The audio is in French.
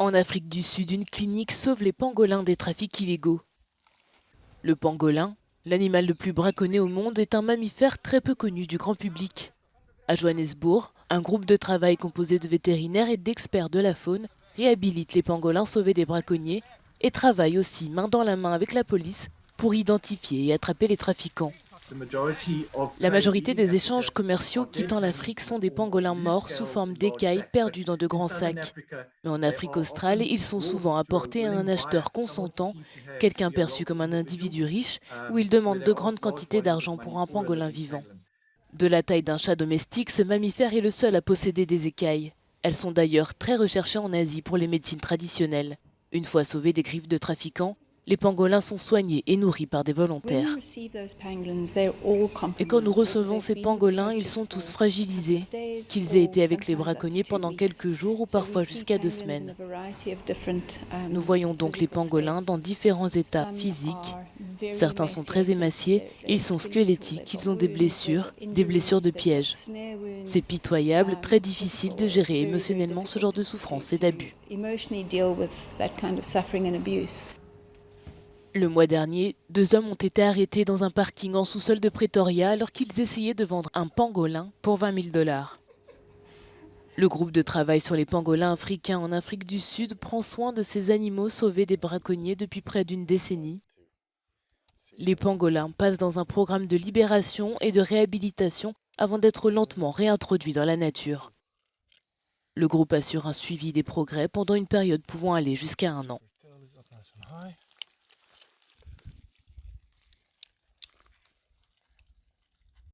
En Afrique du Sud, une clinique sauve les pangolins des trafics illégaux. Le pangolin, l'animal le plus braconné au monde, est un mammifère très peu connu du grand public. À Johannesburg, un groupe de travail composé de vétérinaires et d'experts de la faune réhabilite les pangolins sauvés des braconniers et travaille aussi main dans la main avec la police pour identifier et attraper les trafiquants. La majorité des échanges commerciaux quittant l'Afrique sont des pangolins morts sous forme d'écailles perdus dans de grands sacs. Mais en Afrique australe, ils sont souvent apportés à un acheteur consentant, quelqu'un perçu comme un individu riche, où il demande de grandes quantités d'argent pour un pangolin vivant. De la taille d'un chat domestique, ce mammifère est le seul à posséder des écailles. Elles sont d'ailleurs très recherchées en Asie pour les médecines traditionnelles. Une fois sauvés des griffes de trafiquants, les pangolins sont soignés et nourris par des volontaires. Et quand nous recevons ces pangolins, ils sont tous fragilisés, qu'ils aient été avec les braconniers pendant quelques jours ou parfois jusqu'à 2 semaines. Nous voyons donc les pangolins dans différents états physiques. Certains sont très émaciés, ils sont squelettiques, ils ont des blessures de piège. C'est pitoyable, très difficile de gérer émotionnellement ce genre de souffrance et d'abus. Le mois dernier, 2 hommes ont été arrêtés dans un parking en sous-sol de Pretoria alors qu'ils essayaient de vendre un pangolin pour 20 000 $. Le groupe de travail sur les pangolins africains en Afrique du Sud prend soin de ces animaux sauvés des braconniers depuis près d'une décennie. Les pangolins passent dans un programme de libération et de réhabilitation avant d'être lentement réintroduits dans la nature. Le groupe assure un suivi des progrès pendant une période pouvant aller jusqu'à 1 an.